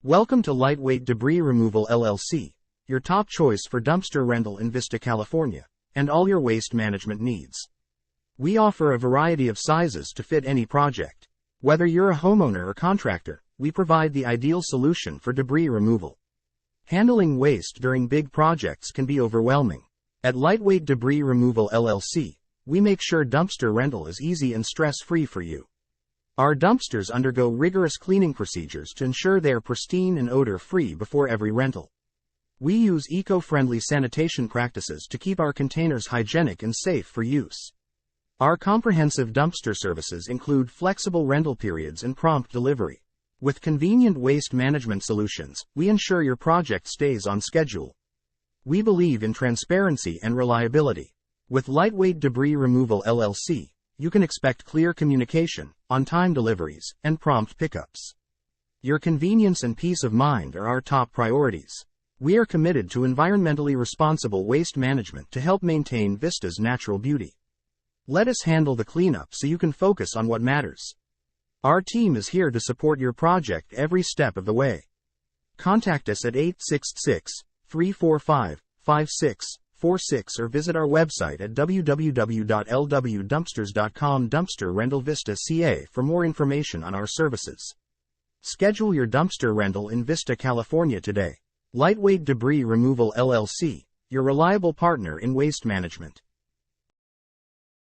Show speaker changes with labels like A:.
A: Welcome to Lightweight Debris Removal LLC, your top choice for dumpster rental in Vista, California, and all your waste management needs. We offer a variety of sizes to fit any project. Whether you're a homeowner or contractor, we provide the ideal solution for debris removal. Handling waste during big projects can be overwhelming. At Lightweight Debris Removal LLC, we make sure dumpster rental is easy and stress-free for you. Our dumpsters undergo rigorous cleaning procedures to ensure they are pristine and odor-free before every rental. We use eco-friendly sanitation practices to keep our containers hygienic and safe for use. Our comprehensive dumpster services include flexible rental periods and prompt delivery. With convenient waste management solutions, we ensure your project stays on schedule. We believe in transparency and reliability. With Lightweight Debris Removal LLC, you can expect clear communication, on-time deliveries, and prompt pickups. Your convenience and peace of mind are our top priorities. We are committed to environmentally responsible waste management to help maintain Vista's natural beauty. Let us handle the cleanup so you can focus on what matters. Our team is here to support your project every step of the way. Contact us at 866-345-5646 or visit our website at www.lwdumpsters.com Dumpster Rental Vista CA for more information on our services. Schedule your dumpster rental in Vista, California today. Lightweight Debris Removal LLC, your reliable partner in waste management.